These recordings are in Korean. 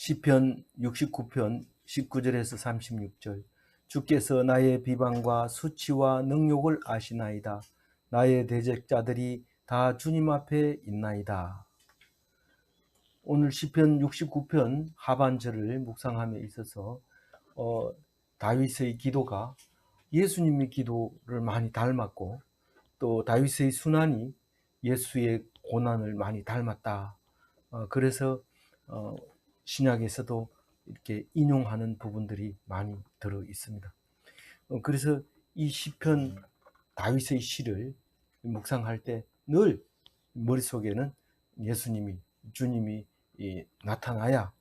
시편 69편 19절에서 36절. 주께서 나의 비방과 수치와 능욕을 아시나이다. 나의 대적자들이 다 주님 앞에 있나이다. 오늘 시편 69편 하반절을 묵상함에 있어서 다윗의 기도가 예수님의 기도를 많이 닮았고, 또 다윗의 순환이 예수의 고난을 많이 닮았다. 그래서 신약에서도 이렇게 인용하는 부분들이 많이 들어 있습니다. 그래서 이 시편 다윗의 시를 묵상할 때 늘 머릿속에는 예수님이, 주님이 나타나야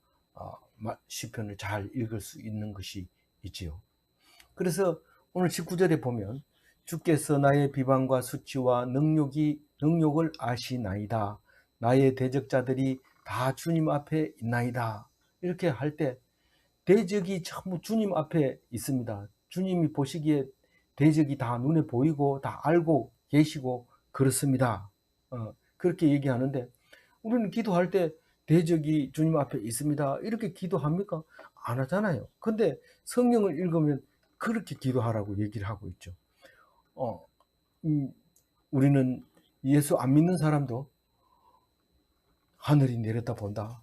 시편을 잘 읽을 수 있는 것이 있지요. 그래서 오늘 19절에 보면 주께서 나의 비방과 수치와 능욕을 아시나이다. 나의 대적자들이 다 주님 앞에 있나이다. 이렇게 할 때 대적이 전부 주님 앞에 있습니다. 주님이 보시기에 대적이 다 눈에 보이고 다 알고 계시고 그렇습니다. 그렇게 얘기하는데, 우리는 기도할 때 대적이 주님 앞에 있습니다 이렇게 기도합니까? 안 하잖아요. 근데 성경을 읽으면 그렇게 기도하라고 얘기를 하고 있죠. 우리는 예수 안 믿는 사람도 하늘이 내렸다 본다,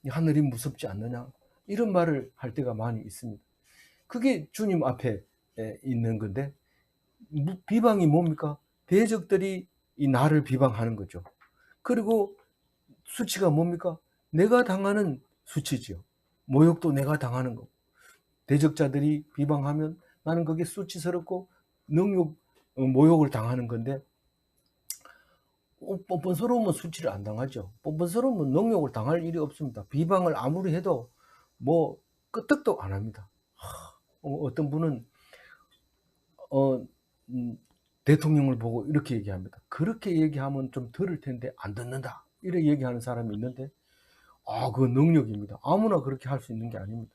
하늘이 무섭지 않느냐, 이런 말을 할 때가 많이 있습니다. 그게 주님 앞에 있는 건데, 비방이 뭡니까? 대적들이 이 나를 비방하는 거죠. 그리고 수치가 뭡니까? 내가 당하는 수치지요. 모욕도 내가 당하는 거. 대적자들이 비방하면 나는 그게 수치스럽고 모욕을 당하는 건데, 뻔뻔스러우면 수치를 안 당하죠. 뻔뻔스러우면 능욕을 당할 일이 없습니다. 비방을 아무리 해도 끄떡도 안 합니다. 어떤 분은 대통령을 보고 이렇게 얘기합니다. 그렇게 얘기하면 좀 들을 텐데 안 듣는다, 이렇게 얘기하는 사람이 있는데, 그건 능력입니다. 아무나 그렇게 할 수 있는 게 아닙니다.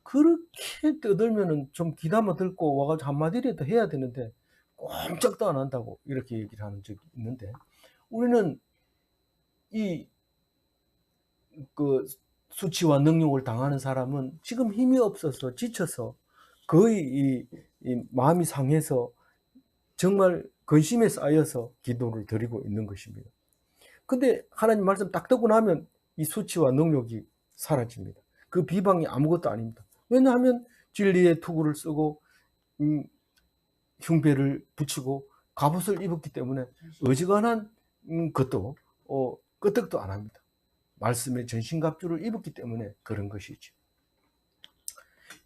그렇게 떠들면은 좀 귀담아 듣고 와가지고 한마디라도 해야 되는데 꼼짝도 안 한다고 이렇게 얘기를 하는 적이 있는데, 우리는 그 수치와 능욕을 당하는 사람은 지금 힘이 없어서 지쳐서 거의 이 마음이 상해서 정말 근심에 쌓여서 기도를 드리고 있는 것입니다. 근데 하나님 말씀 딱 듣고 나면 이 수치와 능욕이 사라집니다. 그 비방이 아무것도 아닙니다. 왜냐하면 진리의 투구를 쓰고 흉배를 붙이고 갑옷을 입었기 때문에 어지간한 것도 끄떡도 안 합니다. 말씀의 전신갑주를 입었기 때문에 그런 것이죠.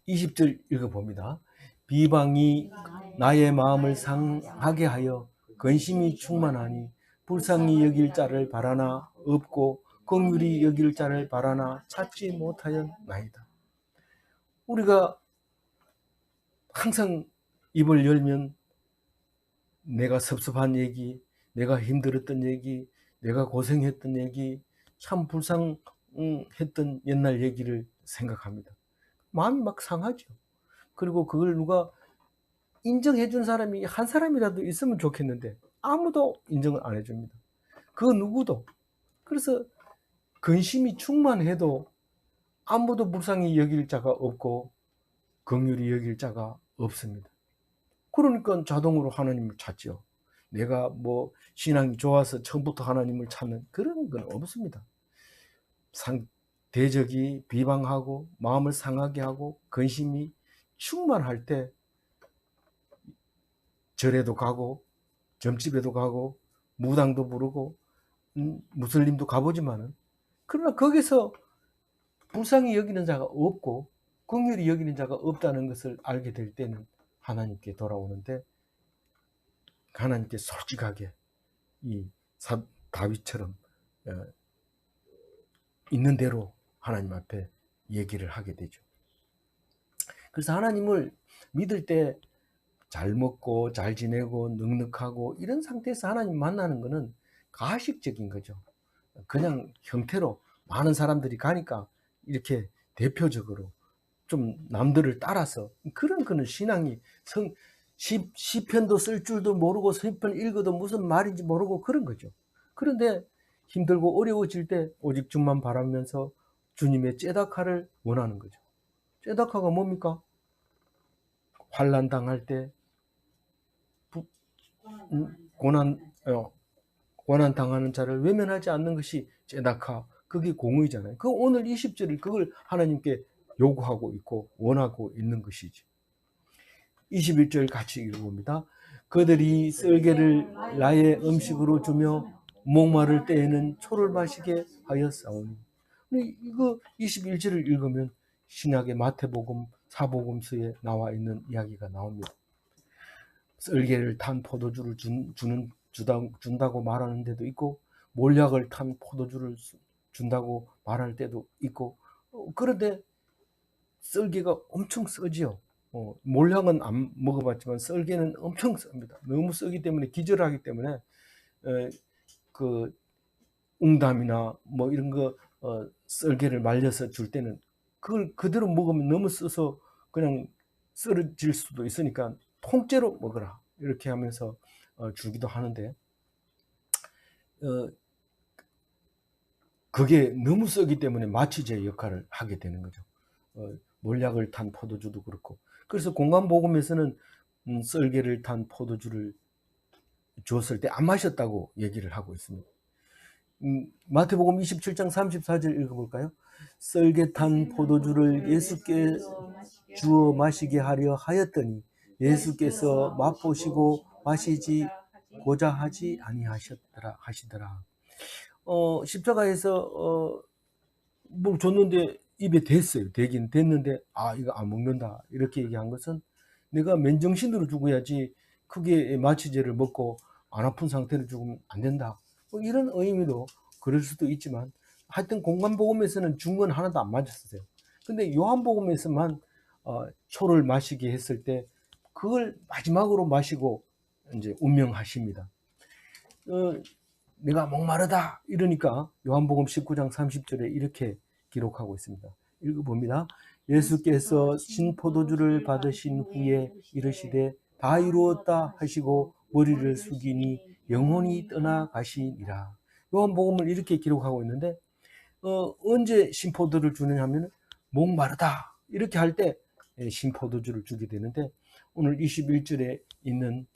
20절 읽어봅니다. 비방이 나의 마음을 상하게 하여 근심이 충만하니 불쌍히 여길 자를 바라나 없고 긍휼히 여길 자를 바라나 찾지 못하였나이다. 우리가 항상 입을 열면 내가 섭섭한 얘기, 내가 힘들었던 얘기, 내가 고생했던 얘기, 참 불쌍했던 옛날 얘기를 생각합니다. 마음이 막 상하죠. 그리고 그걸 누가 인정해 준 사람이 한 사람이라도 있으면 좋겠는데 아무도 인정을 안 해줍니다. 그 누구도. 그래서 근심이 충만해도 아무도 불쌍히 여길 자가 없고 긍휼히 여길 자가 없습니다. 그러니까 자동으로 하나님을 찾죠. 내가 신앙이 좋아서 처음부터 하나님을 찾는 그런 건 없습니다. 대적이 비방하고 마음을 상하게 하고 근심이 충만할 때 절에도 가고 점집에도 가고 무당도 부르고 무슬림도 가보지만은, 그러나 거기서 불쌍히 여기는 자가 없고 긍휼히 여기는 자가 없다는 것을 알게 될 때는 하나님께 돌아오는데, 하나님께 솔직하게 이 다윗처럼 있는 대로 하나님 앞에 얘기를 하게 되죠. 그래서 하나님을 믿을 때 잘 먹고 잘 지내고 넉넉하고 이런 상태에서 하나님 만나는 것은 가식적인 거죠. 그냥 형태로 많은 사람들이 가니까 이렇게 대표적으로 좀 남들을 따라서, 그런 거는 신앙이 시편도 쓸 줄도 모르고 시편 읽어도 무슨 말인지 모르고 그런 거죠. 그런데 힘들고 어려워질 때 오직 주만 바라면서 주님의 째다카를 원하는 거죠. 째다카가 뭡니까? 환난 당할 때 고난 당하는 자를 외면하지 않는 것이 째다카, 그게 공의잖아요. 그 오늘 20절을 그걸 하나님께 요구하고 있고 원하고 있는 것이지. 21절 같이 읽어봅니다. 그들이 썰개를 나의 음식으로 주며 목마를 때에는 초를 마시게 하였사오니. 이거 21절을 읽으면 신약의 마태복음, 사복음서에 나와 있는 이야기가 나옵니다. 썰개를 탄 포도주를 준다고 말하는 데도 있고, 몰약을 탄 포도주를 준다고 말할 때도 있고, 그런데 썰개가 엄청 쓰지요. 몰약은 안 먹어봤지만 썰개는 엄청 씁니다. 너무 쓰기 때문에 기절하기 때문에 그 웅담이나 뭐 이런 거 썰개를 말려서 줄 때는 그걸 그대로 먹으면 너무 써서 그냥 쓰러질 수도 있으니까 통째로 먹어라 이렇게 하면서 주기도 하는데, 그게 너무 쓰기 때문에 마취제 역할을 하게 되는 거죠. 몰약을 탄 포도주도 그렇고. 그래서 공관복음에서는 썰개를 탄 포도주를 줬을 때 안 마셨다고 얘기를 하고 있습니다. 마태복음 27장 34절 읽어볼까요? 썰개 탄 포도주를 예수께 주어 마시게 하려 하였더니 예수께서 맛보시고 마시고자 하지 아니하시더라. 십자가에서 뭐 줬는데 입에 댔어요. 되긴 됐는데 이거 안 먹는다 이렇게 얘기한 것은 내가 맨정신으로 죽어야지 크게 마취제를 먹고 안 아픈 상태로 죽으면 안 된다, 뭐 이런 의미도 그럴 수도 있지만, 하여튼 공관복음에서는 준 건 하나도 안 맞았어요. 근데 요한복음에서만 초를 마시게 했을 때 그걸 마지막으로 마시고 이제 운명하십니다. 내가 목마르다 이러니까 요한복음 19장 30절에 이렇게 기록하고 있습니다. 읽어봅니다. 예수께서 신포도주를 받으신 후에 이르시되 다 이루었다 하시고 머리를 숙이니 영혼이 떠나가시니라. 요한복음을 이렇게 기록하고 있는데 언제 신포도를 주느냐 하면 목마르다 이렇게 할 때 신포도주를 주게 되는데, 오늘 21절에 있는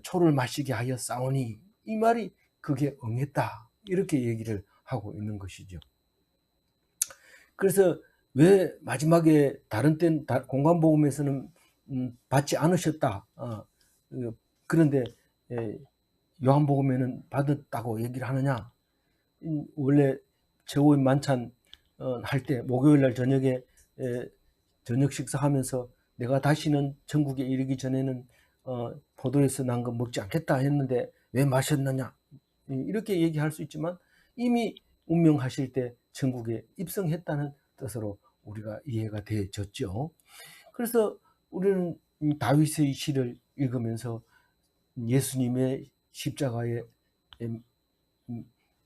초를 마시게 하여 싸우니 이 말이 그게 응했다 이렇게 얘기를 하고 있는 것이죠. 그래서 왜 마지막에 다른 땐 공관복음에서는 받지 않으셨다, 그런데 요한복음에는 받았다고 얘기를 하느냐? 원래 최후의 만찬 할 때 목요일날 저녁에 저녁 식사하면서 내가 다시는 천국에 이르기 전에는 포도에서 난 거 먹지 않겠다 했는데 왜 마셨느냐 이렇게 얘기할 수 있지만, 이미 운명하실 때 천국에 입성했다는 뜻으로 우리가 이해가 되어졌죠. 그래서 우리는 다윗의 시를 읽으면서 예수님의 십자가의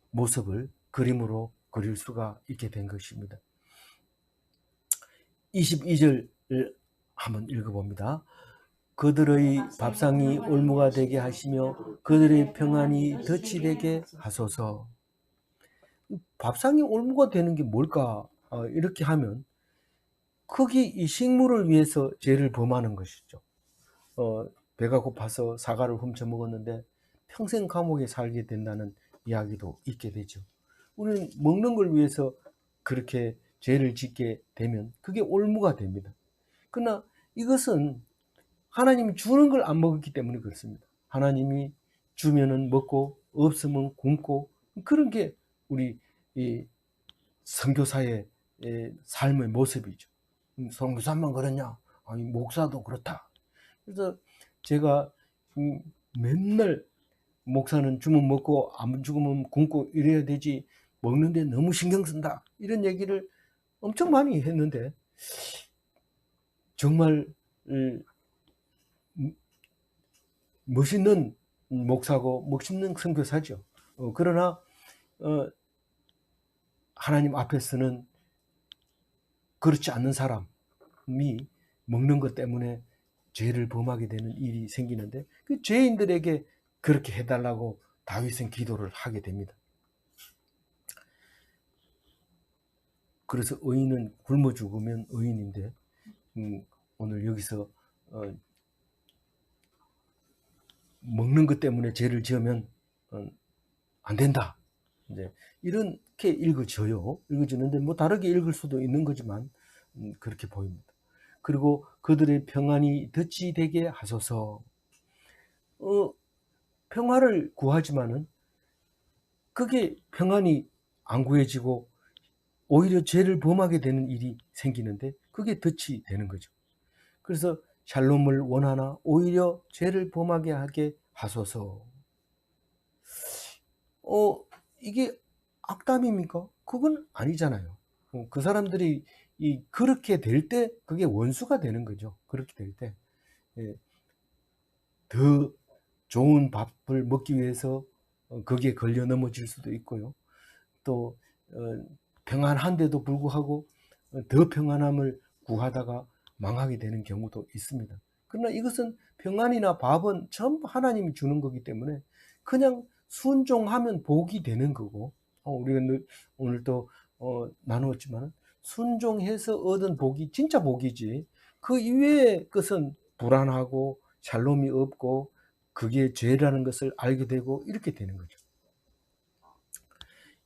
모습을 그림으로 그릴 수가 있게 된 것입니다. 22절을 한번 읽어봅니다. 그들의 밥상이 올무가 되게 하시며 그들의 평안이 덫이 되게 하소서. 밥상이 올무가 되는 게 뭘까? 이렇게 하면 크게 이 식물을 위해서 죄를 범하는 것이죠. 배가 고파서 사과를 훔쳐 먹었는데 평생 감옥에 살게 된다는 이야기도 있게 되죠. 우리는 먹는 걸 위해서 그렇게 죄를 짓게 되면 그게 올무가 됩니다. 그러나 이것은 하나님이 주는 걸 안 먹었기 때문에 그렇습니다. 하나님이 주면은 먹고 없으면 굶고, 그런 게 우리 이 선교사의 삶의 모습이죠. 선교사만 그러냐? 아니 목사도 그렇다. 그래서 제가 맨날 목사는 주면 먹고 안 죽으면 굶고 이래야 되지 먹는데 너무 신경 쓴다 이런 얘기를 엄청 많이 했는데, 정말 멋있는 목사고 멋있는 선교사죠. 그러나 하나님 앞에서는 그렇지 않는 사람이 먹는 것 때문에 죄를 범하게 되는 일이 생기는데, 그 죄인들에게 그렇게 해달라고 다윗은 기도를 하게 됩니다. 그래서 의인은 굶어 죽으면 의인인데 오늘 여기서 먹는 것 때문에 죄를 지으면 안 된다. 이제 이렇게 읽어지는데 뭐 다르게 읽을 수도 있는 거지만 그렇게 보입니다. 그리고 그들의 평안이 덧이 되게 하소서. 평화를 구하지만은 그게 평안이 안 구해지고 오히려 죄를 범하게 되는 일이 생기는데 그게 덫이 되는 거죠. 그래서 샬롬을 원하나 오히려 죄를 범하게 하게 하소서. 이게 악담입니까? 그건 아니잖아요. 그 사람들이 그렇게 될 때 그게 원수가 되는 거죠. 그렇게 될 때. 예, 더 좋은 밥을 먹기 위해서 거기에 걸려 넘어질 수도 있고요. 또 평안한데도 불구하고 더 평안함을 구하다가 망하게 되는 경우도 있습니다. 그러나 이것은 평안이나 밥은 전부 하나님이 주는 거기 때문에 그냥 순종하면 복이 되는 거고, 우리가 오늘 또 나누었지만 순종해서 얻은 복이 진짜 복이지, 그 이외의 것은 불안하고 샬롬이 없고 그게 죄라는 것을 알게 되고 이렇게 되는 거죠.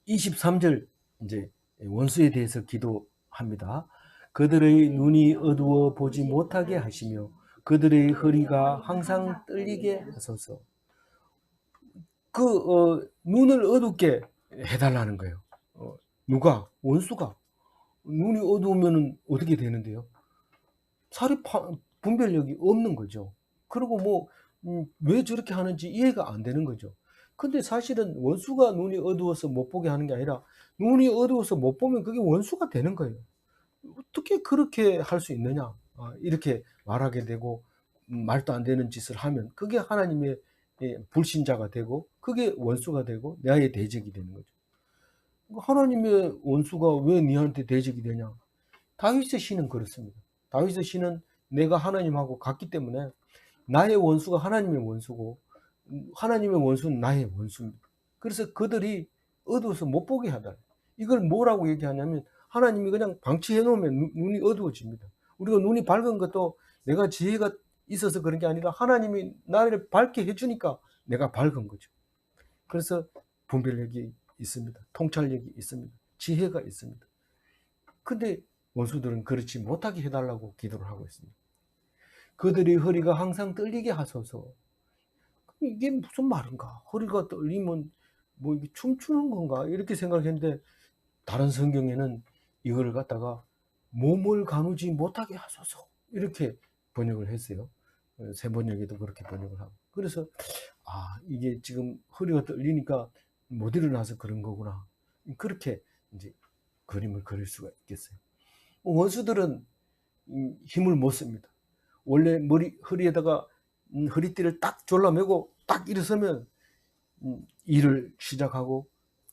23절 이제 원수에 대해서 기도합니다. 그들의 눈이 어두워 보지 못하게 하시며 그들의 허리가 항상 떨리게 하소서. 눈을 어둡게 해달라는 거예요. 누가? 원수가. 눈이 어두우면 어떻게 되는데요? 사리 분별력이 없는 거죠. 그리고 왜 저렇게 하는지 이해가 안 되는 거죠. 근데 사실은 원수가 눈이 어두워서 못 보게 하는 게 아니라 눈이 어두워서 못 보면 그게 원수가 되는 거예요. 어떻게 그렇게 할 수 있느냐? 이렇게 말하게 되고 말도 안 되는 짓을 하면 그게 하나님의 불신자가 되고 그게 원수가 되고 나의 대적이 되는 거죠. 하나님의 원수가 왜 니한테 대적이 되냐? 다윗의 시는 그렇습니다. 다윗의 시는 내가 하나님하고 같기 때문에 나의 원수가 하나님의 원수고 하나님의 원수는 나의 원수입니다. 그래서 그들이 어두워서 못 보게 하다. 이걸 뭐라고 얘기하냐면 하나님이 그냥 방치해 놓으면 눈이 어두워집니다. 우리가 눈이 밝은 것도 내가 지혜가 있어서 그런 게 아니라 하나님이 나를 밝게 해주니까 내가 밝은 거죠. 그래서 분별력이 있습니다. 통찰력이 있습니다. 지혜가 있습니다. 근데 원수들은 그렇지 못하게 해달라고 기도를 하고 있습니다. 그들의 허리가 항상 떨리게 하소서. 이게 무슨 말인가? 허리가 떨리면 이게 춤추는 건가? 이렇게 생각했는데 다른 성경에는 이걸 갖다가 몸을 가누지 못하게 하소서 이렇게 번역을 했어요. 새 번역에도 그렇게 번역을 하고. 그래서 이게 지금 허리가 떨리니까 못 일어나서 그런 거구나. 그렇게 이제 그림을 그릴 수가 있겠어요. 원수들은 힘을 못 씁니다. 원래 허리에다가 허리띠를 딱 졸라매고 딱 일어서면 일을 시작하고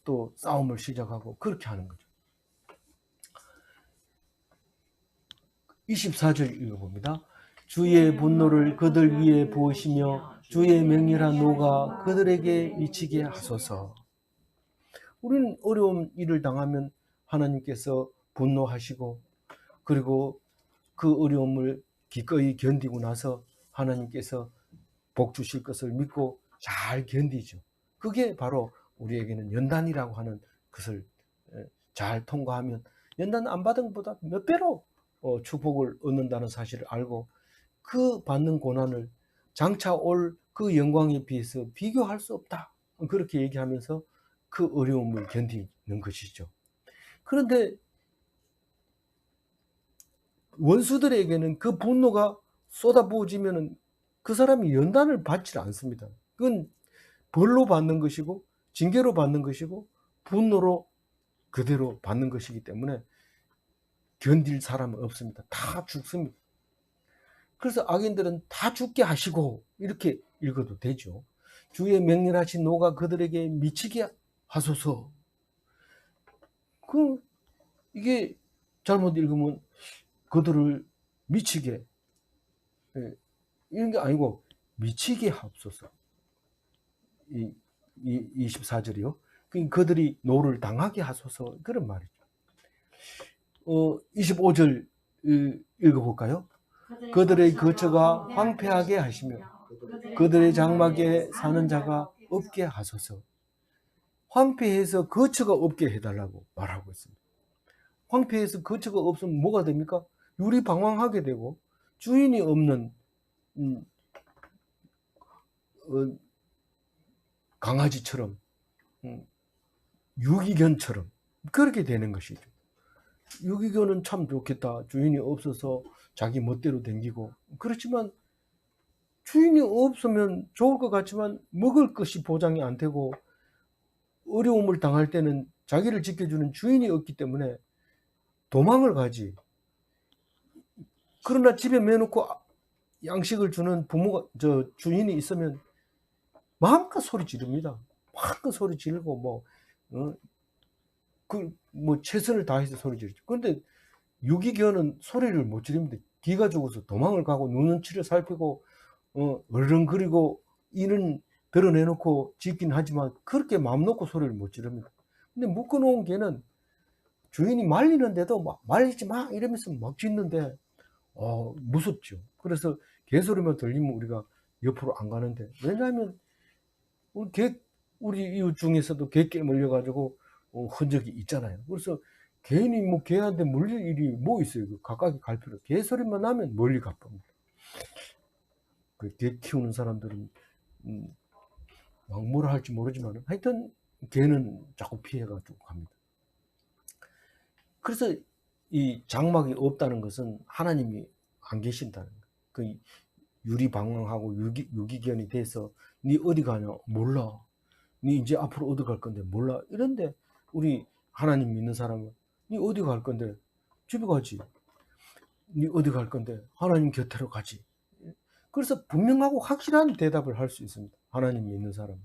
또 싸움을 시작하고 그렇게 하는 거죠. 24절 읽어봅니다. 주의 분노를 그들 위에 부으시며 주의 맹렬한 노가 그들에게 미치게 하소서. 우리는 어려운 일을 당하면 하나님께서 분노하시고 그리고 그 어려움을 기꺼이 견디고 나서 하나님께서 복 주실 것을 믿고 잘 견디죠. 그게 바로 우리에게는 연단이라고 하는 것을 잘 통과하면 연단 안 받은 것보다 몇 배로 축복을 얻는다는 사실을 알고 그 받는 고난을 장차 올 그 영광에 비해서 비교할 수 없다. 그렇게 얘기하면서 그 어려움을 견디는 것이죠. 그런데 원수들에게는 그 분노가 쏟아부어지면 그 사람이 연단을 받지 않습니다. 그건 벌로 받는 것이고 징계로 받는 것이고 분노로 그대로 받는 것이기 때문에 견딜 사람은 없습니다. 다 죽습니다. 그래서 악인들은 다 죽게 하시고 이렇게 읽어도 되죠. 주의 맹렬하신 노가 그들에게 미치게 하소서. 이게 잘못 읽으면 그들을 미치게 이런 게 아니고 미치게 하옵소서. 24절이요. 그들이 노를 당하게 하소서 그런 말이죠. 25절 읽어볼까요? 그들의 거처가 황폐하게 하시며 그들의 장막에 사는 자가 없게 하소서. 황폐해서 거처가 없게 해달라고 말하고 있습니다. 황폐해서 거처가 없으면 뭐가 됩니까? 유리방황하게 되고 주인이 없는 강아지처럼 유기견처럼 그렇게 되는 것이죠. 유기견은 참 좋겠다. 주인이 없어서 자기 멋대로 댕기고. 그렇지만 주인이 없으면 좋을 것 같지만 먹을 것이 보장이 안 되고 어려움을 당할 때는 자기를 지켜주는 주인이 없기 때문에 도망을 가지. 그러나 집에 매놓고 양식을 주는 부모가, 주인이 있으면 마음껏 소리 지릅니다. 마음껏 소리 지르고 최선을 다해서 소리 지르죠. 그런데 유기견은 소리를 못 지릅니다. 기가 죽어서 도망을 가고 눈치를 살피고 어른거리고 이는 드러내놓고 짖긴 하지만 그렇게 마음 놓고 소리를 못 지릅니다. 근데 묶어놓은 개는 주인이 말리는데도 막 말리지 마 이러면서 막 짖는데 무섭죠. 그래서 개소리만 들리면 우리가 옆으로 안 가는데, 왜냐하면 우리 이웃 중에서도 개 깨물려 가지고 흔적이 있잖아요. 그래서 개인이 뭐 개한테 물릴 일이 뭐 있어요. 가까이 갈 필요. 개소리만 나면 멀리 가봅니다. 개 키우는 사람들은 막 뭐라 할지 모르지만 하여튼 개는 자꾸 피해가지고 갑니다. 그래서 이 장막이 없다는 것은 하나님이 안 계신다는 거예요. 그 유리방황하고 유기견이 돼서 니 어디 가냐 몰라. 니 이제 앞으로 어디 갈 건데 몰라. 이런데 우리 하나님 믿는 사람은 니 어디 갈 건데 집에 가지. 니 어디 갈 건데 하나님 곁으로 가지. 그래서 분명하고 확실한 대답을 할 수 있습니다. 하나님 믿는 사람은.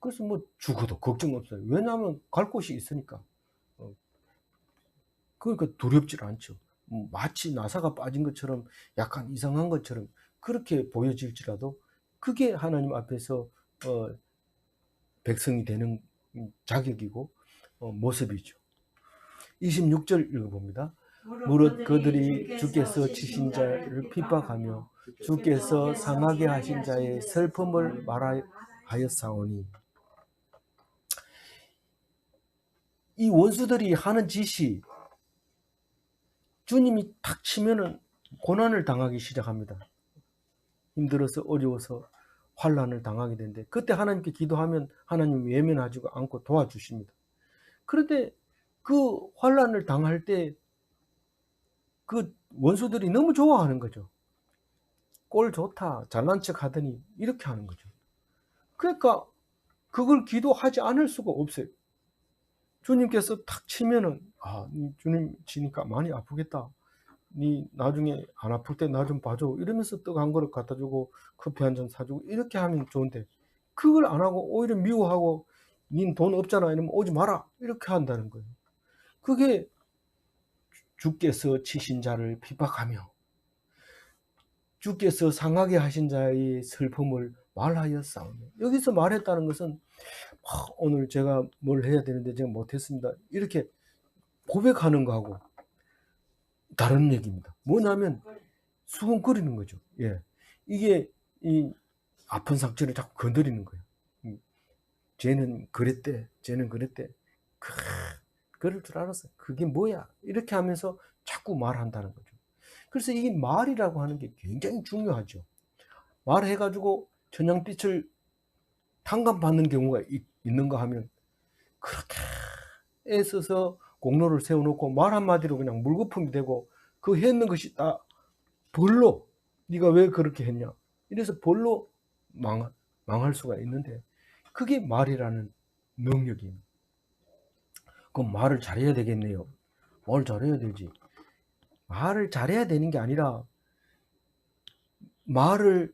그래서 뭐 죽어도 걱정 없어요. 왜냐하면 갈 곳이 있으니까. 그러니까 두렵질 않죠. 마치 나사가 빠진 것처럼 약간 이상한 것처럼 그렇게 보여질지라도 그게 하나님 앞에서 백성이 되는 자격이고 모습이죠. 26절 읽어봅니다. 무릇 그들이 주께서 치신 자를 핍박하며 주께서 상하게 하신 자의 슬픔을 말하였사오니. 이 원수들이 하는 짓이 주님이 탁 치면은 고난을 당하기 시작합니다. 힘들어서 어려워서 환난을 당하게 되는데 그때 하나님께 기도하면 하나님 외면하지 않고 도와주십니다. 그런데 그 환난을 당할 때 그 원수들이 너무 좋아하는 거죠. 꼴 좋다, 잘난 척 하더니 이렇게 하는 거죠. 그러니까 그걸 기도하지 않을 수가 없어요. 주님께서 탁 치면은 주님 치니까 많이 아프겠다. 니 나중에 안 아플 때 나 좀 봐줘 이러면서 떡 한 그릇 갖다 주고 커피 한 잔 사주고 이렇게 하면 좋은데 그걸 안 하고 오히려 미워하고 닌 돈 없잖아 이러면 오지 마라 이렇게 한다는 거예요. 그게 주께서 치신 자를 핍박하며 주께서 상하게 하신 자의 슬픔을 말하였사오며. 여기서 말했다는 것은 오늘 제가 뭘 해야 되는데 제가 못했습니다 이렇게 고백하는 거하고 다른 얘기입니다. 뭐냐면 수군거리는 거죠. 예, 이게 이 아픈 상처를 자꾸 건드리는 거예요. 쟤는 그랬대, 쟤는 그랬대. 그럴 줄 알았어. 그게 뭐야? 이렇게 하면서 자꾸 말한다는 거죠. 그래서 이게 말이라고 하는 게 굉장히 중요하죠. 말해가지고 천냥빛을 탕감받는 경우가 있는가 하면 그렇게 애써서 공로를 세워놓고 말 한마디로 그냥 물거품이 되고 그 했는 것이 다 벌로 네가 왜 그렇게 했냐 이래서 벌로 망할 수가 있는데 그게 말이라는 능력입니다. 그럼 말을 잘해야 되겠네요. 뭘 잘해야 되지? 말을 잘해야 되는 게 아니라 말을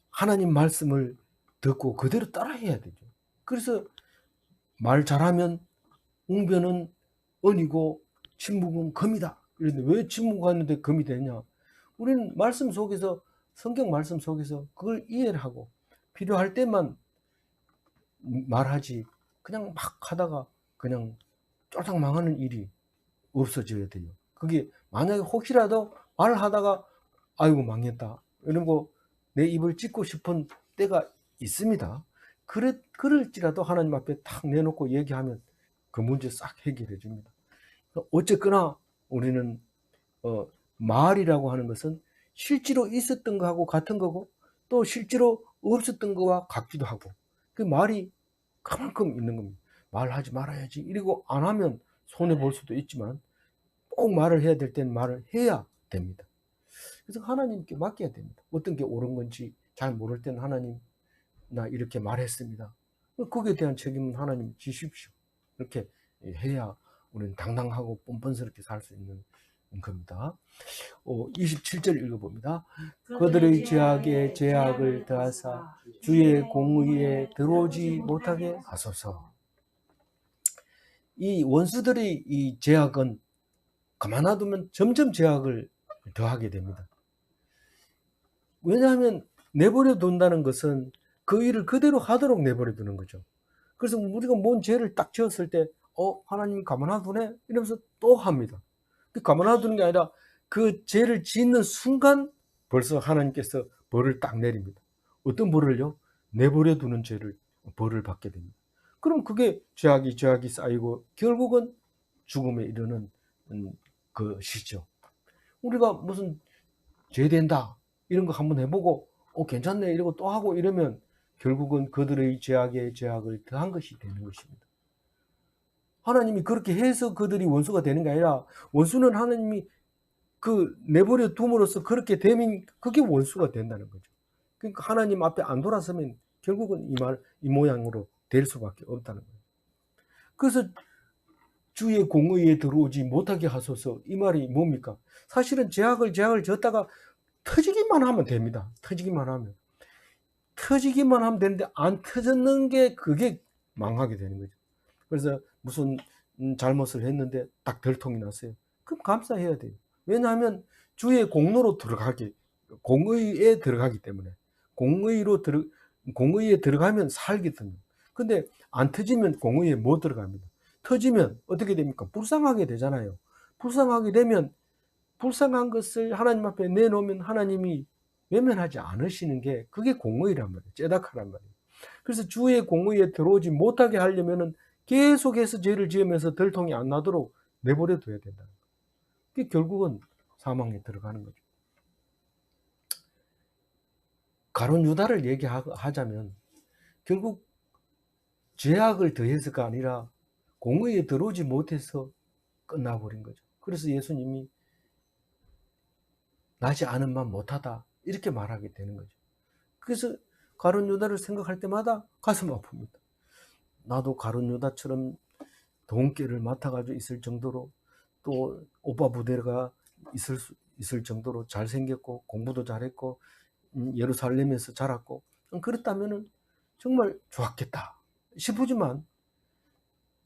하나님 말씀을 듣고 그대로 따라해야 되죠. 그래서 말 잘하면 웅변은 언이고 침묵은 금이다. 그런데 왜 침묵하는데 금이 되냐? 우리는 말씀 속에서 성경 말씀 속에서 그걸 이해를 하고 필요할 때만 말하지 그냥 막 하다가 그냥 쫄딱 망하는 일이 없어져야 돼요. 그게 만약에 혹시라도 말하다가 아이고 망했다 이러고 내 입을 찢고 싶은 때가 있습니다. 그럴지라도 하나님 앞에 탁 내놓고 얘기하면 그 문제 싹 해결해 줍니다. 어쨌거나 우리는 말이라고 하는 것은 실제로 있었던 거하고 같은 거고 또 실제로 없었던 거와 같기도 하고 그 말이 그만큼 있는 겁니다. 말하지 말아야지 이러고 안 하면 손해 볼 수도 있지만 꼭 말을 해야 될 때는 말을 해야 됩니다. 그래서 하나님께 맡겨야 됩니다. 어떤 게 옳은 건지 잘 모를 때는 하나님 나 이렇게 말했습니다. 거기에 대한 책임은 하나님 지십시오. 이렇게 해야 우리는 당당하고 뻔뻔스럽게 살 수 있는 겁니다. 27절 읽어봅니다. 그들의 죄악에 죄악을 더하사 주의 공의에 들어오지 못하게 하소서. 이 원수들의 이 죄악은 가만 놔두면 점점 죄악을 더하게 됩니다. 왜냐하면 내버려 둔다는 것은 그 일을 그대로 하도록 내버려 두는 거죠. 그래서 우리가 뭔 죄를 딱 지었을 때 하나님이 가만 놔두네? 이러면서 또 합니다. 가만 놔두는 게 아니라 그 죄를 짓는 순간 벌써 하나님께서 벌을 딱 내립니다. 어떤 벌을요? 내버려 두는 죄를 벌을 받게 됩니다. 그럼 그게 죄악이 쌓이고 결국은 죽음에 이르는 것이죠. 우리가 무슨 죄 된다 이런 거 한번 해보고 괜찮네 이러고 또 하고 이러면 결국은 그들의 죄악에 죄악을 더한 것이 되는 것입니다. 하나님이 그렇게 해서 그들이 원수가 되는 게 아니라 원수는 하나님이 그 내버려 둠으로써 그렇게 되면 그게 원수가 된다는 거죠. 그러니까 하나님 앞에 안 돌아서면 결국은 이 모양으로 될 수밖에 없다는 거예요. 그래서 주의 공의에 들어오지 못하게 하소서 이 말이 뭡니까? 사실은 죄악을 졌다가 터지기만 하면 됩니다. 터지기만 하면 되는데 안 터졌는 게 그게 망하게 되는 거죠. 그래서 무슨 잘못을 했는데 딱 별통이 났어요. 그럼 감사해야 돼요. 왜냐하면 주의 공로로 공의에 들어가기 때문에 공의에 들어가면 살거든요. 근데 안 터지면 공의에 못 들어갑니다. 터지면 어떻게 됩니까? 불쌍하게 되잖아요. 불쌍하게 되면 불쌍한 것을 하나님 앞에 내놓으면 하나님이 외면하지 않으시는 게 그게 공의란 말이에요. 째닥하란 말이에요. 그래서 주의 공의에 들어오지 못하게 하려면은 계속해서 죄를 지으면서 들통이 안 나도록 내버려 둬야 된다. 그게 결국은 사망에 들어가는 거죠. 가룟 유다를 얘기하자면 결국 죄악을 더해서가 아니라 공의에 들어오지 못해서 끝나버린 거죠. 그래서 예수님이 나지 않은만 못하다 이렇게 말하게 되는 거죠. 그래서 가룟 유다를 생각할 때마다 가슴 아픕니다. 나도 가룟 유다처럼 돈깨를 맡아가지고 있을 정도로 또 오빠 부대가 있을 정도로 잘생겼고 공부도 잘했고 예루살렘에서 자랐고 그렇다면 정말 좋았겠다 싶으지만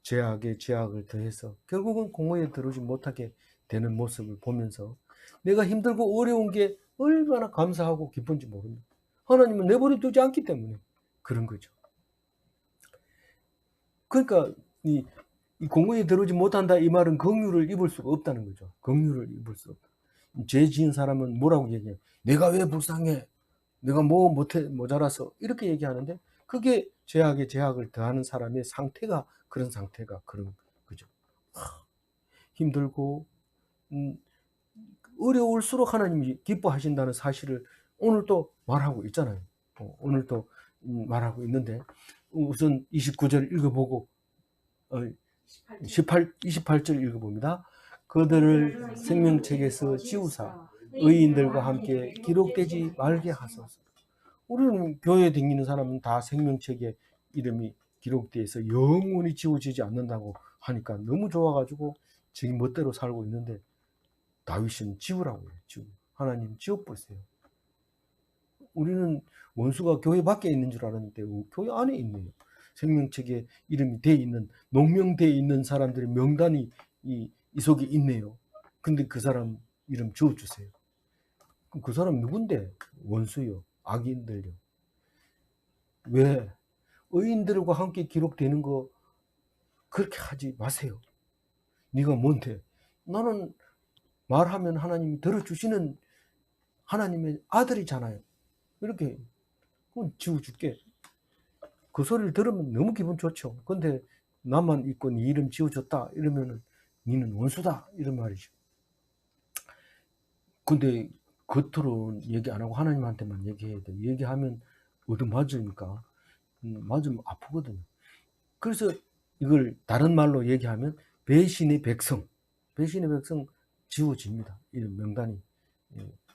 죄악에 죄악을 더해서 결국은 공의에 들어오지 못하게 되는 모습을 보면서 내가 힘들고 어려운 게 얼마나 감사하고 기쁜지 모릅니다. 하나님은 내버려 두지 않기 때문에 그런 거죠. 그러니까 이 공의에 들어오지 못한다 이 말은 긍휼을 입을 수가 없다는 거죠. 긍휼을 입을 수 없다. 죄 지은 사람은 뭐라고 얘기해요? 내가 왜 불쌍해? 내가 뭐 못해 모자라서 이렇게 얘기하는데 그게 죄악에 죄악을 더하는 사람의 상태가 그런 거죠. 힘들고 어려울수록 하나님이 기뻐하신다는 사실을 오늘 또 말하고 있잖아요. 오늘 또 말하고 있는데 우선 29절 읽어보고 28절 읽어봅니다. 그들을 생명책에서 지우사 의인들과 함께 기록되지 말게 하소서. 우리는 교회에 다니는 사람은 다 생명책에 이름이 기록되어서 영원히 지워지지 않는다고 하니까 너무 좋아가지고 지금 멋대로 살고 있는데 다윗은 지우라고 해요. 하나님 지워보세요. 우리는 원수가 교회 밖에 있는 줄 알았는데 교회 안에 있네요. 생명책에 이름이 돼 있는 농명되어 있는 사람들의 명단이 이 속에 있네요. 근데 그 사람 이름 지워주세요. 그럼 그 사람 누군데? 원수요. 악인들요. 왜? 의인들과 함께 기록되는 거 그렇게 하지 마세요. 네가 뭔데? 나는 말하면 하나님이 들어주시는 하나님의 아들이잖아요. 이렇게 그럼 지워줄게. 그 소리를 들으면 너무 기분 좋죠. 근데 나만 있고 네 이름 지워줬다 이러면은 니는 원수다 이런 말이죠. 근데 겉으로 얘기 안 하고 하나님한테만 얘기해야 돼. 얘기하면 얻어맞으니까 맞으면 아프거든요. 그래서 이걸 다른 말로 얘기하면 배신의 백성 지워집니다. 이런 명단이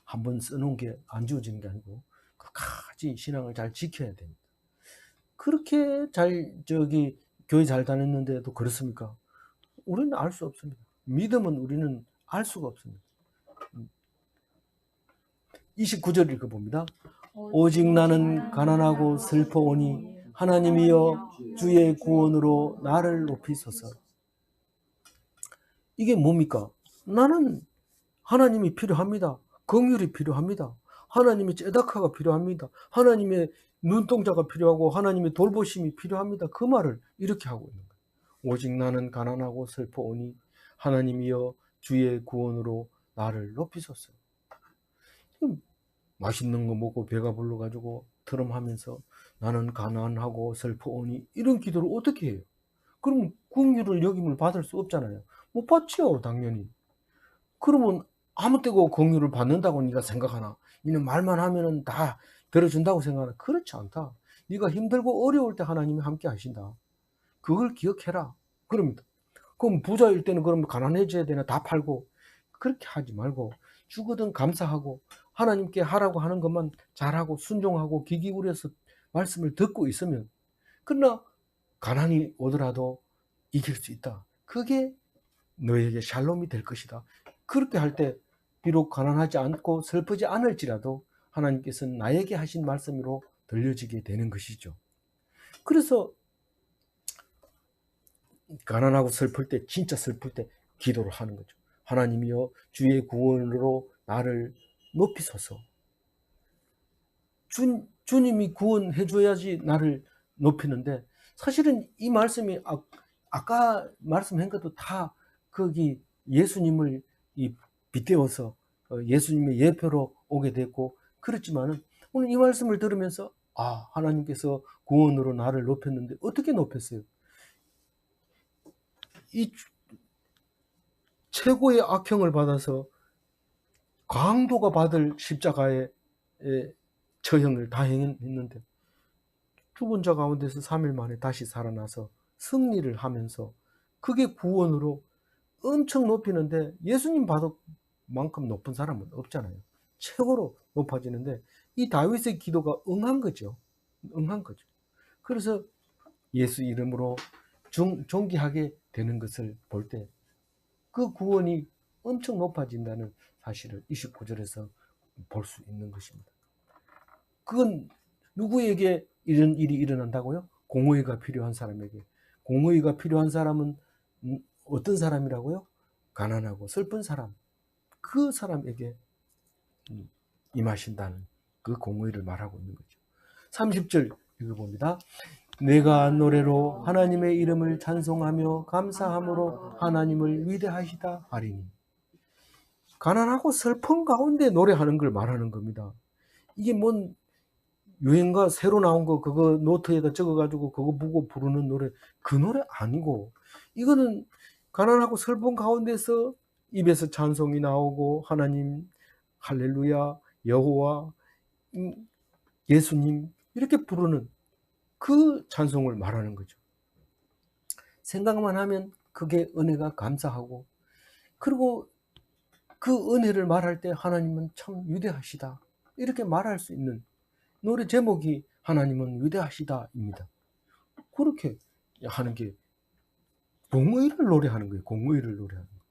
한번 써놓은 게 안 지워지는 게 아니고 끝까지 신앙을 잘 지켜야 됩니다. 그렇게 교회 잘 다녔는데도 그렇습니까? 우리는 알 수 없습니다. 믿음은 우리는 알 수가 없습니다. 29절 읽어봅니다. 오직 나는 가난하고 슬퍼오니 하나님이여 주의 구원으로 나를 높이소서. 이게 뭡니까? 나는 하나님이 필요합니다. 긍휼이 필요합니다. 하나님의 째다카가 필요합니다. 하나님의 눈동자가 필요하고 하나님의 돌보심이 필요합니다. 그 말을 이렇게 하고 있는 거예요. 오직 나는 가난하고 슬퍼오니 하나님이여 주의 구원으로 나를 높이소서. 맛있는 거 먹고 배가 불러가지고 트럼하면서 나는 가난하고 슬퍼오니 이런 기도를 어떻게 해요? 그럼 긍휼을 여김을 받을 수 없잖아요. 못 받죠, 당연히. 그러면 아무 때고 긍휼을 받는다고 네가 생각하나? 니는 말만 하면은 다 들어준다고 생각하나? 그렇지 않다. 네가 힘들고 어려울 때 하나님이 함께 하신다. 그걸 기억해라. 그럽니다. 그럼 부자일 때는 그럼 가난해져야 되나? 다 팔고. 그렇게 하지 말고 주거든 감사하고 하나님께 하라고 하는 것만 잘하고 순종하고 귀 기울여서 말씀을 듣고 있으면, 그러나 가난이 오더라도 이길 수 있다. 그게 너에게 샬롬이 될 것이다. 그렇게 할 때 비록 가난하지 않고 슬프지 않을지라도 하나님께서는 나에게 하신 말씀으로 들려지게 되는 것이죠. 그래서 가난하고 슬플 때, 진짜 슬플 때 기도를 하는 거죠. 하나님이여 주의 구원으로 나를 높이소서. 주님이 구원해 줘야지 나를 높이는데, 사실은 이 말씀이 아까 말씀한 것도 다 거기 예수님을 빗대어서 예수님의 예표로 오게 됐고 그렇지만은 오늘 이 말씀을 들으면서 하나님께서 구원으로 나를 높였는데 어떻게 높였어요? 이 최고의 악형을 받아서 강도가 받을 십자가의 처형을 다 행했는데 죽은 자 가운데서 3일 만에 다시 살아나서 승리를 하면서 그게 구원으로 엄청 높이는데, 예수님 받을 만큼 높은 사람은 없잖아요. 최고로 높아지는데 이 다윗의 기도가 응한 거죠. 그래서 예수 이름으로 존귀하게 되는 것을 볼 때 그 구원이 엄청 높아진다는 사실을 29절에서 볼 수 있는 것입니다. 그건 누구에게 이런 일이 일어난다고요? 공의가 필요한 사람에게. 공의가 필요한 사람은 어떤 사람이라고요? 가난하고 슬픈 사람. 그 사람에게 임하신다는 그 공의를 말하고 있는 거죠. 30절 읽어봅니다. 내가 노래로 하나님의 이름을 찬송하며 감사함으로 하나님을 위대하시다 하리니. 가난하고 슬픈 가운데 노래하는 걸 말하는 겁니다. 이게 뭔 유행가 새로 나온 거 그거 노트에다 적어가지고 그거 보고 부르는 노래, 그 노래 아니고, 이거는 가난하고 슬픈 가운데서 입에서 찬송이 나오고 하나님, 할렐루야, 여호와, 예수님 이렇게 부르는 그 찬송을 말하는 거죠. 생각만 하면 그게 은혜가 감사하고, 그리고 그 은혜를 말할 때 하나님은 참 위대하시다 이렇게 말할 수 있는 노래 제목이 하나님은 위대하시다입니다. 그렇게 하는 게 공의를 노래하는 거예요. 공의를 노래하는 거.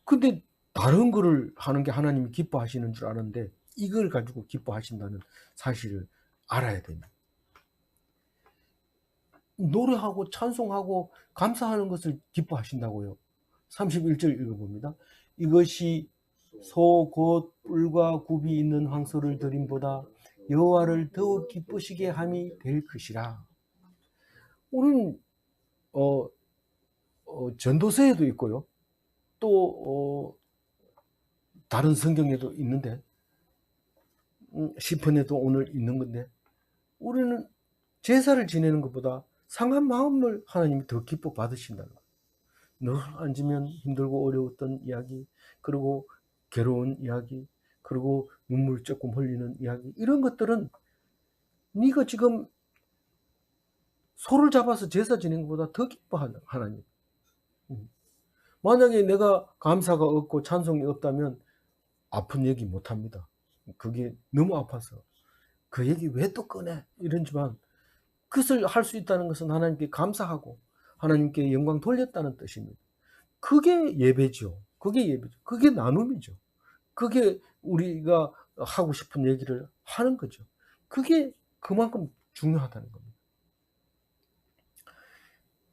근데 다른 거를 하는 게 하나님이 기뻐하시는 줄 아는데 이걸 가지고 기뻐하신다는 사실을 알아야 됩니다. 노래하고 찬송하고 감사하는 것을 기뻐하신다고요. 31절 읽어봅니다. 이것이 소 곧 뿔과 굽이 있는 황소를 드림보다 여호와를 더욱 기쁘시게 함이 될 것이라. 우리는 전도서에도 있고요. 또 다른 성경에도 있는데 시편에도 오늘 있는 건데, 우리는 제사를 지내는 것보다 상한 마음을 하나님이 더 기뻐 받으신다는 거예요. 늘 앉으면 힘들고 어려웠던 이야기, 그리고 괴로운 이야기, 그리고 눈물 조금 흘리는 이야기, 이런 것들은 네가 지금 소를 잡아서 제사 지내는 것보다 더 기뻐하는 하나님. 만약에 내가 감사가 없고 찬송이 없다면 아픈 얘기 못합니다. 그게 너무 아파서 그 얘기 왜 또 꺼내 이러지만, 그것을 할 수 있다는 것은 하나님께 감사하고 하나님께 영광 돌렸다는 뜻입니다. 그게 예배죠. 그게 예배죠. 그게 나눔이죠. 그게 우리가 하고 싶은 얘기를 하는 거죠. 그게 그만큼 중요하다는 겁니다.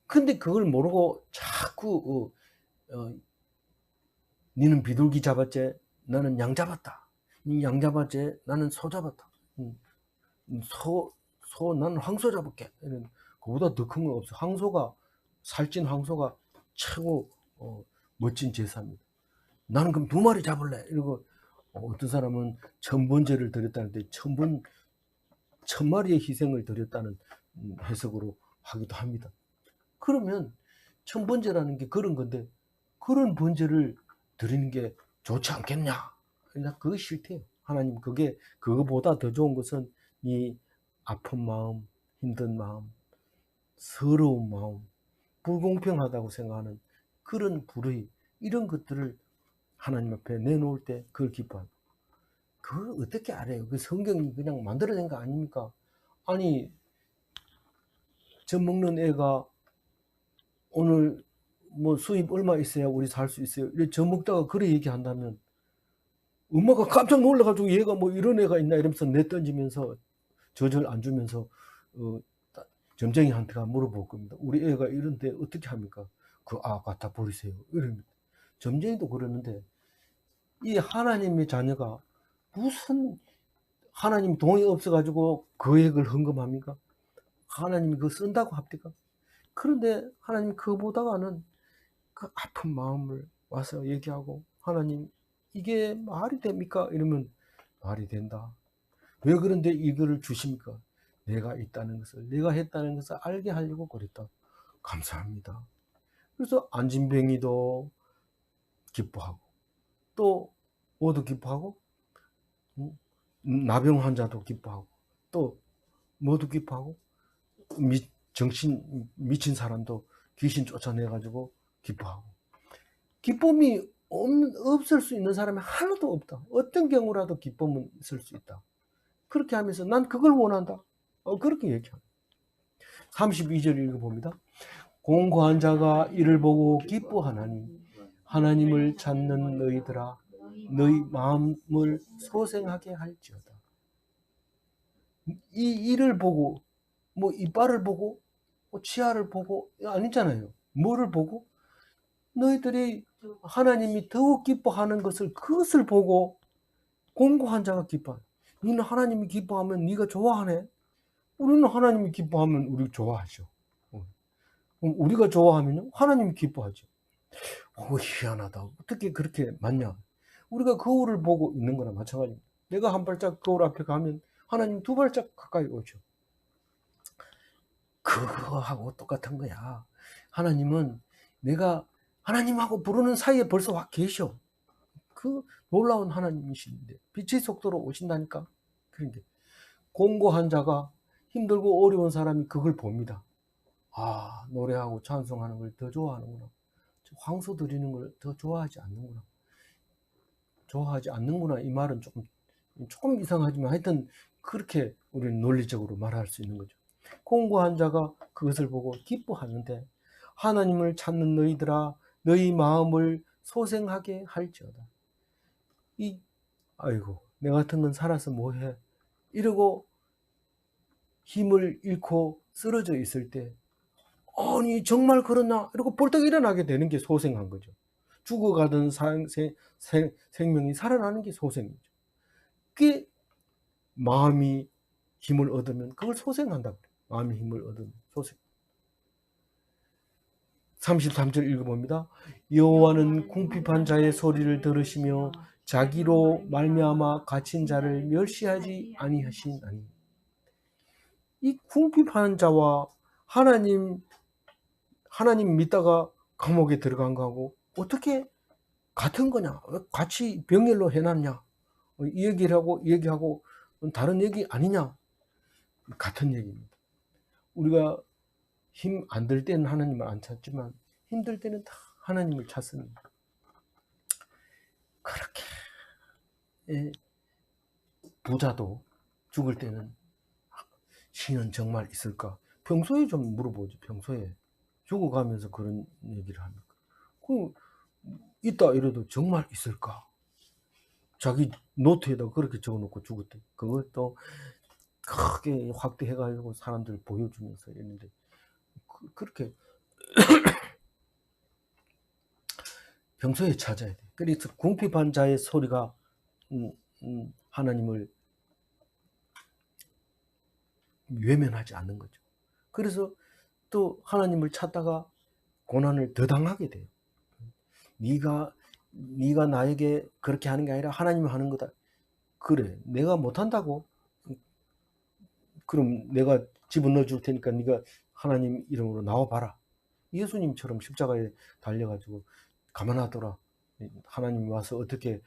근데 그걸 모르고 자꾸 니는 비둘기 잡았지, 나는 양 잡았다. 니 양 잡았지, 나는 소 잡았다. 나는 황소 잡을게. 그보다 더 큰 건 없어. 살찐 황소가 최고 멋진 제사입니다. 나는 그럼 2마리 잡을래. 이러고 어떤 사람은 1000번제를 드렸다는데 1000마리의 희생을 드렸다는 해석으로 하기도 합니다. 그러면 1000번제라는 게 그런 건데, 그런 번제를 드리는 게 좋지 않겠냐? 나 그거 싫대요. 하나님, 그거보다 더 좋은 것은 이 아픈 마음, 힘든 마음, 서러운 마음, 불공평하다고 생각하는 그런 불의, 이런 것들을 하나님 앞에 내놓을 때 그걸 기뻐한다. 그걸 어떻게 알아요? 그 성경이 그냥 만들어낸 거 아닙니까? 아니, 젖 먹는 애가 오늘 뭐 수입 얼마 있어야 우리 살 수 있어요. 이래 젖 먹다가 그래 얘기한다면 엄마가 깜짝 놀라가지고 얘가 뭐 이런 애가 있나 이러면서 내던지면서 젖을 안 주면서 점쟁이한테가 물어볼 겁니다. 우리 애가 이런데 어떻게 합니까? 갖다 버리세요. 이럽니다. 점쟁이도 그러는데, 이 하나님의 자녀가 무슨 하나님 돈이 없어가지고 거액을 헌금합니까? 하나님이 그거 쓴다고 합니까? 그런데 하나님 그거보다는 그 아픈 마음을 와서 얘기하고, 하나님 이게 말이 됩니까? 이러면 말이 된다. 왜 그런데 이거를 주십니까? 내가 있다는 것을, 내가 했다는 것을 알게 하려고 그랬다. 감사합니다. 그래서 안진뱅이도 기뻐하고, 또 모두 기뻐하고, 나병 환자도 기뻐하고, 또 모두 기뻐하고, 정신 미친 사람도 귀신 쫓아내가지고 기뻐하고. 기쁨이 없을 수 있는 사람이 하나도 없다. 어떤 경우라도 기쁨은 있을 수 있다. 그렇게 하면서 난 그걸 원한다. 그렇게 얘기합니다. 32절 읽어봅니다. 공고한 자가 이를 보고 기뻐하나니 하나님을 찾는 너희들아, 너희 마음을 소생하게 할지어다. 이 일을 보고, 뭐 이빨을 보고, 뭐 치아를 보고 아니잖아요. 뭐를 보고? 너희들이 하나님이 더욱 기뻐하는 그것을 보고 공고한 자가 기뻐해. 너는 하나님이 기뻐하면 네가 좋아하네. 우리는 하나님이 기뻐하면 우리 좋아하죠. 그럼 우리가 좋아하면 하나님이 기뻐하죠. 희한하다. 어떻게 그렇게 맞냐? 우리가 거울을 보고 있는 거나 마찬가지입니다. 내가 한 발짝 거울 앞에 가면 하나님 2발짝 가까이 오죠. 그거하고 똑같은 거야. 하나님은 내가 하나님하고 부르는 사이에 벌써 와 계셔. 그 놀라운 하나님이신데 빛의 속도로 오신다니까. 그런데 공고한 자가, 힘들고 어려운 사람이 그걸 봅니다. 노래하고 찬송하는 걸 더 좋아하는구나. 황소 드리는 걸 더 좋아하지 않는구나. 이 말은 조금 이상하지만 하여튼 그렇게 우리는 논리적으로 말할 수 있는 거죠. 공고한 자가 그것을 보고 기뻐하는데 하나님을 찾는 너희들아, 너희 마음을 소생하게 할지어다. 아이고, 내 같은 건 살아서 뭐해? 이러고 힘을 잃고 쓰러져 있을 때, 아니 정말 그러나? 이러고 벌떡 일어나게 되는 게 소생한 거죠. 죽어가던 생명이 살아나는 게 소생이죠. 그게 마음이 힘을 얻으면 그걸 소생한다. 마음이 힘을 얻으면 소생. 33절 읽어봅니다. 여호와는 궁핍한 자의 소리를 들으시며 자기로 말미암아 갇힌 자를 멸시하지 아니하시나니. 이 궁핍한 자와 하나님 믿다가 감옥에 들어간 거하고 어떻게 같은 거냐? 같이 병렬로 해놨냐? 이 얘기를 하고 이 얘기하고 다른 얘기 아니냐? 같은 얘기입니다. 우리가 힘 안 들 때는 하나님을 안 찾지만 힘들 때는 다 하나님을 찾습니다. 그렇게 부자도 죽을 때는 신은 정말 있을까? 평소에 좀 물어보죠. 평소에 죽어가면서 그런 얘기를 합니까? 그 있다 이래도 정말 있을까? 자기 노트에다 그렇게 적어놓고 죽었대. 그것도 크게 확대해가지고 사람들 보여주면서 했는데 그렇게 평소에 찾아야 돼. 그래서 궁핍한 자의 소리가 하나님을 외면하지 않는 거죠. 그래서 또 하나님을 찾다가 고난을 더 당하게 돼요. 네가 나에게 그렇게 하는 게 아니라 하나님이 하는 거다. 그래, 내가 못한다고? 그럼 내가 집어넣어 줄 테니까 네가 하나님 이름으로 나와봐라. 예수님처럼 십자가에 달려가지고 가만하더라. 하나님 와서 어떻게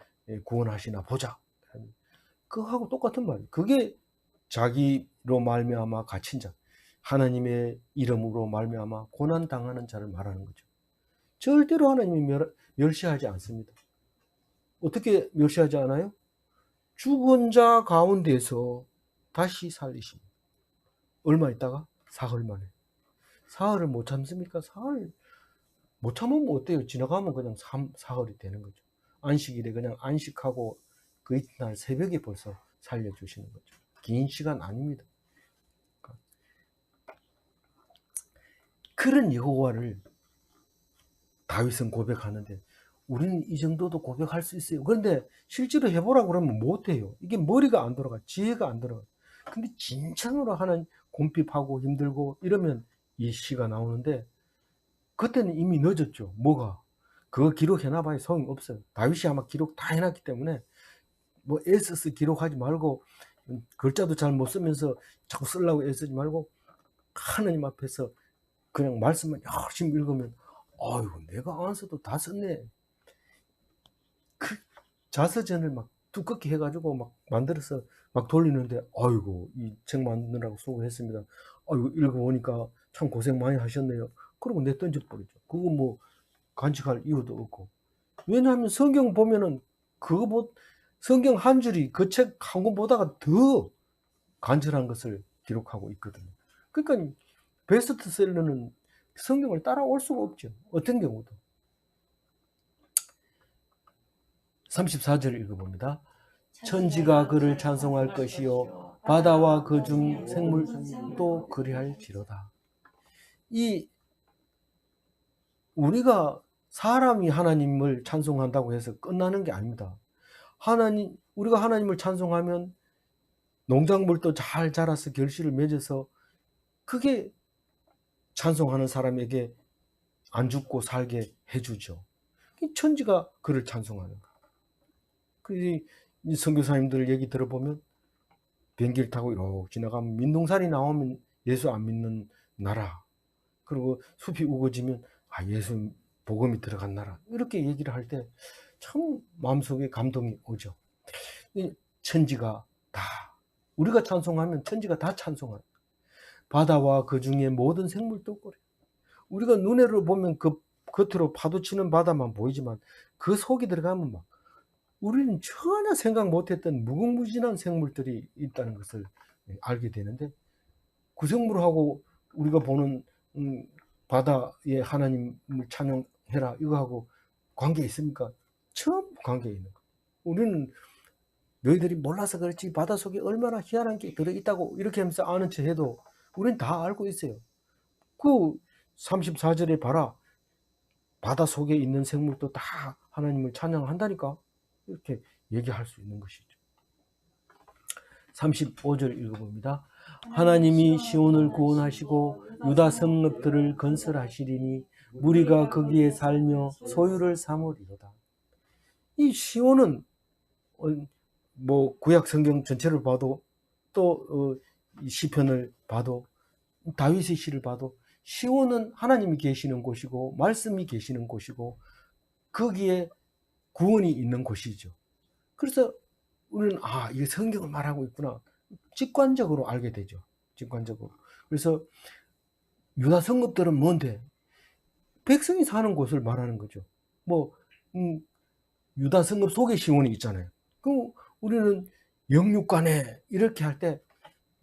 구원하시나 보자. 그거하고 똑같은 말이에요. 그게 자기로 말미암아 갇힌 자, 하나님의 이름으로 말미암아 고난 당하는 자를 말하는 거죠. 절대로 하나님이 멸시하지 않습니다. 어떻게 멸시하지 않아요? 죽은 자 가운데서 다시 살리십니다. 얼마 있다가? 사흘 만에. 사흘을 못 참습니까? 사흘 못 참으면 어때요? 지나가면 그냥 사흘이 되는 거죠. 안식일에 그냥 안식하고 그 이튿날 새벽에 벌써 살려주시는 거죠. 긴 시간 아닙니다. 그런 여호와를 다윗은 고백하는데 우리는 이 정도도 고백할 수 있어요. 그런데 실제로 해보라고 그러면 못해요. 이게 머리가 안 돌아가, 지혜가 안 돌아가. 근데 진창으로 하는 곰핍하고 힘들고 이러면 이 시가 나오는데 그때는 이미 늦었죠. 뭐가? 그거 기록해놔봐야 소용이 없어요. 다윗이 아마 기록 다 해놨기 때문에 뭐 애써서 기록하지 말고 글자도 잘 못 쓰면서 자꾸 쓰려고 애쓰지 말고 하나님 앞에서 그냥 말씀만 열심히 읽으면 아이고 내가 안 써도 다 썼네. 그 자서전을 막 두껍게 해가지고 막 만들어서 막 돌리는데 아이고 이 책 만드느라고 수고했습니다. 아이고 읽어보니까 참 고생 많이 하셨네요. 그러고 내 던져버리죠. 그거 뭐 간직할 이유도 없고. 왜냐하면 성경 보면은 성경 한 줄이 그 책 한 권보다가 더 간절한 것을 기록하고 있거든요. 그러니까 베스트셀러는 성경을 따라올 수가 없죠. 어떤 경우도. 34절 읽어봅니다. 천지가 그를 찬송할 것이요 바다와 그 중 생물도 그리할지로다. 우리가 사람이 하나님을 찬송한다고 해서 끝나는 게 아닙니다. 우리가 하나님을 찬송하면 농작물도 잘 자라서 결실을 맺어서 그게 찬송하는 사람에게 안 죽고 살게 해주죠. 천지가 그를 찬송하는 거예요. 그 선교사님들 얘기 들어보면 비행기를 타고 이렇게 지나가면 민둥산이 나오면 예수 안 믿는 나라, 그리고 숲이 우거지면 예수 복음이 들어간 나라, 이렇게 얘기를 할 때 참 마음속에 감동이 오죠. 천지가 다, 우리가 찬송하면 천지가 다 찬송하는, 바다와 그 중에 모든 생물도 그래. 우리가 눈으로 보면 그 겉으로 파도치는 바다만 보이지만 그 속에 들어가면 막 우리는 전혀 생각 못했던 무궁무진한 생물들이 있다는 것을 알게 되는데, 그 생물하고 우리가 보는 바다에 하나님을 찬양해라 이거하고 관계 있습니까? 전부 관계 있는 거예요. 우리는 너희들이 몰라서 그렇지 바닷속에 얼마나 희한한 게 들어있다고 이렇게 하면서 아는 체 해도 우리는 다 알고 있어요. 그 34절에 봐라, 바닷속에 있는 생물도 다 하나님을 찬양한다니까, 이렇게 얘기할 수 있는 것이죠. 35절 읽어봅니다. 하나님이 시온을 구원하시고 유다 성읍들을 건설하시리니 무리가 거기에 살며 소유를 삼으리로다. 이 시온은 뭐 구약 성경 전체를 봐도 또 이 시편을 봐도 다윗의 시를 봐도 시온은 하나님이 계시는 곳이고 말씀이 계시는 곳이고 거기에 구원이 있는 곳이죠. 그래서 우리는 이게 성경을 말하고 있구나. 직관적으로 알게 되죠. 직관적으로. 그래서 유다 성읍들은 뭔데? 백성이 사는 곳을 말하는 거죠. 뭐 유다 성읍 속에 시온이 있잖아요. 그럼 우리는 영육간에 이렇게 할 때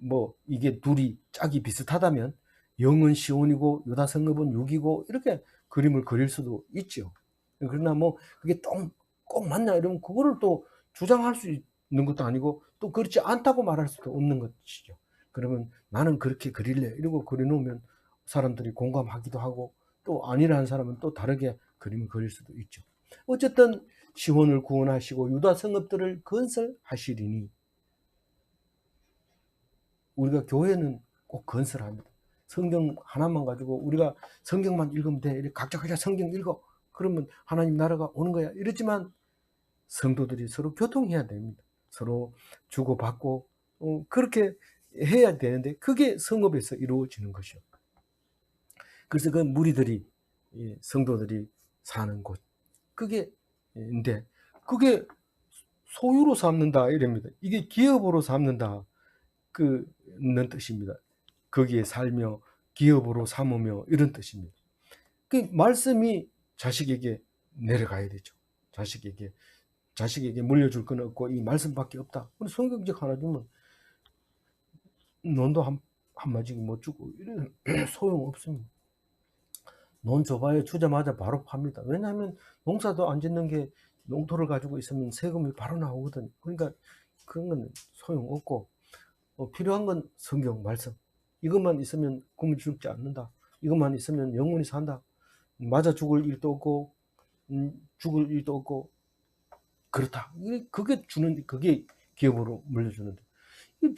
뭐 이게 둘이 짝이 비슷하다면 영은 시온이고 유다 성읍은 육이고 이렇게 그림을 그릴 수도 있죠. 그러나 뭐 그게 꼭 맞냐 이러면 그거를 또 주장할 수 있는 것도 아니고 또 그렇지 않다고 말할 수도 없는 것이죠. 그러면 나는 그렇게 그릴래 이러고 그려놓으면 사람들이 공감하기도 하고 또 아니라는 사람은 또 다르게 그림을 그릴 수도 있죠. 어쨌든 시온을 구원하시고 유다 성읍들을 건설하시리니 우리가 교회는 꼭 건설합니다. 성경 하나만 가지고 우리가 성경만 읽으면 돼. 각자 성경 읽어. 그러면 하나님 나라가 오는 거야. 이렇지만 성도들이 서로 교통해야 됩니다. 서로 주고받고 그렇게 해야 되는데 그게 성읍에서 이루어지는 것이요. 그래서 그 무리들이 성도들이 사는 곳 그게인데 그게 소유로 삼는다 이랍니다. 이게 기업으로 삼는다 그는 뜻입니다. 거기에 살며 기업으로 삼으며 이런 뜻입니다. 그 말씀이 자식에게 내려가야 되죠. 자식에게 물려줄 건 없고 이 말씀밖에 없다. 성경책 하나 주면 논도 한 마지기 못 주고 이런 소용 없습니다. 논 줘봐야 주자마자 바로 팝니다. 왜냐하면 농사도 안 짓는 게 농토를 가지고 있으면 세금이 바로 나오거든요. 그러니까 그런 건 소용없고 필요한 건 성경 말씀. 이것만 있으면 굶어 죽지 않는다. 이것만 있으면 영원히 산다. 맞아 죽을 일도 없고 죽을 일도 없고 그렇다. 그게 주는데 그게 기업으로 물려주는데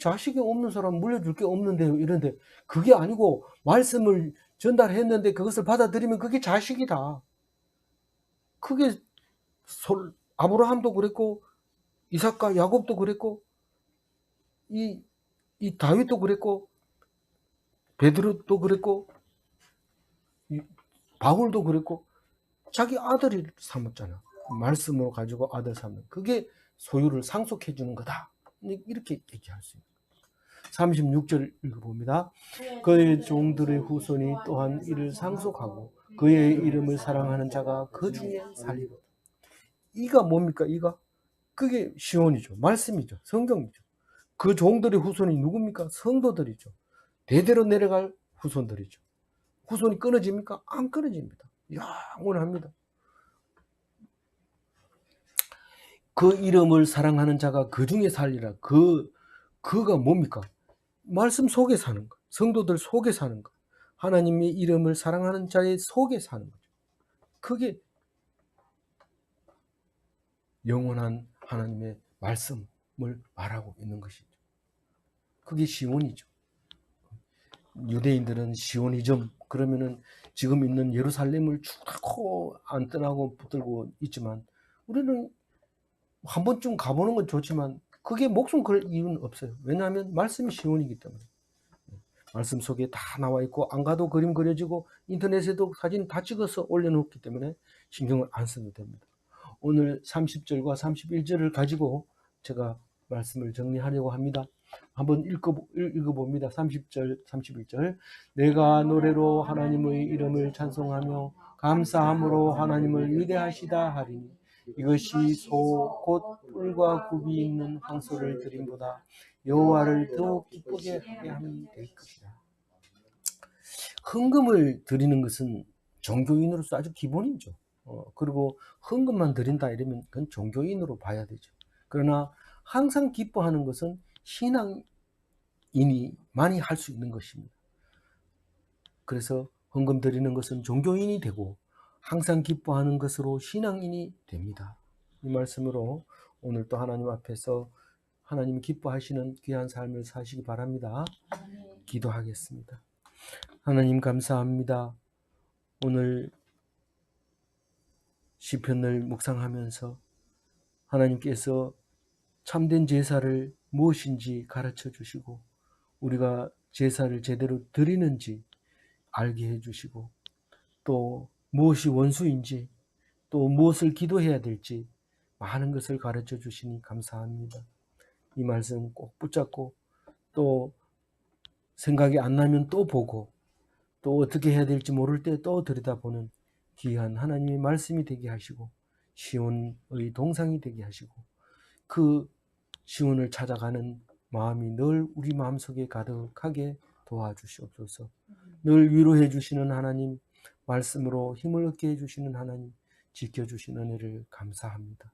자식이 없는 사람 물려줄 게 없는데요. 이런데 그게 아니고 말씀을 전달했는데 그것을 받아들이면 그게 자식이다. 그게 아브라함도 그랬고 이삭과 야곱도 그랬고 이 다윗도 그랬고 베드로도 그랬고 바울도 그랬고 자기 아들을 삼았잖아. 말씀으로 가지고 아들 삼는 그게 소유를 상속해 주는 거다. 이렇게 얘기할 수 있습니다. 36절 읽어봅니다. 그의 종들의 후손이 또한 이를 상속하고 그의 이름을 사랑하는 자가 그 중에 살리로다. 이가 뭡니까? 이가 그게 시온이죠. 말씀이죠. 성경이죠. 그 종들의 후손이 누굽니까? 성도들이죠. 대대로 내려갈 후손들이죠. 후손이 끊어집니까? 안 끊어집니다. 영원합니다. 그 이름을 사랑하는 자가 그 중에 살리라. 그가 뭡니까? 말씀 속에 사는 것. 성도들 속에 사는 것. 하나님의 이름을 사랑하는 자의 속에 사는 거죠. 그게 영원한 하나님의 말씀을 말하고 있는 것이죠. 그게 시온이죠. 유대인들은 시오니즘 그러면은 지금 있는 예루살렘을 쭉하고 안 떠나고 붙들고 있지만 우리는 한 번쯤 가보는 건 좋지만 그게 목숨 걸 이유는 없어요. 왜냐하면 말씀이 시온이기 때문에. 말씀 속에 다 나와 있고 안 가도 그림 그려지고 인터넷에도 사진 다 찍어서 올려놓기 때문에 신경을 안 써도 됩니다. 오늘 30절과 31절을 가지고 제가 말씀을 정리하려고 합니다. 한번 읽어봅니다. 30절, 31절. 내가 노래로 하나님의 이름을 찬송하며 감사함으로 하나님을 위대하시다 하리니 이것이 소 곧 뿔과 굽이 있는 황소를 드림보다 여호와를 더욱 기쁘게 하게 함이 될 것이다. 헌금을 드리는 것은 종교인으로서 아주 기본이죠. 그리고 헌금만 드린다 이러면 그건 종교인으로 봐야 되죠. 그러나 항상 기뻐하는 것은 신앙인이 많이 할 수 있는 것입니다. 그래서 헌금 드리는 것은 종교인이 되고 항상 기뻐하는 것으로 신앙인이 됩니다. 이 말씀으로 오늘 또 하나님 앞에서 하나님 기뻐하시는 귀한 삶을 사시기 바랍니다. 기도하겠습니다. 하나님 감사합니다. 오늘 시편을 묵상하면서 하나님께서 참된 제사를 무엇인지 가르쳐 주시고 우리가 제사를 제대로 드리는지 알게 해주시고 또 무엇이 원수인지 또 무엇을 기도해야 될지 많은 것을 가르쳐 주시니 감사합니다. 이 말씀 꼭 붙잡고 또 생각이 안 나면 또 보고 또 어떻게 해야 될지 모를 때 또 들여다보는 귀한 하나님의 말씀이 되게 하시고 시온의 동상이 되게 하시고 그 시온을 찾아가는 마음이 늘 우리 마음속에 가득하게 도와주시옵소서. 늘 위로해 주시는 하나님, 말씀으로 힘을 얻게 해주시는 하나님, 지켜주신 은혜를 감사합니다.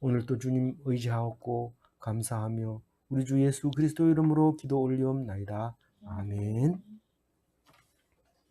오늘도 주님 의지하옵고 감사하며 우리 주 예수 그리스도 이름으로 기도 올리옵나이다. 아멘.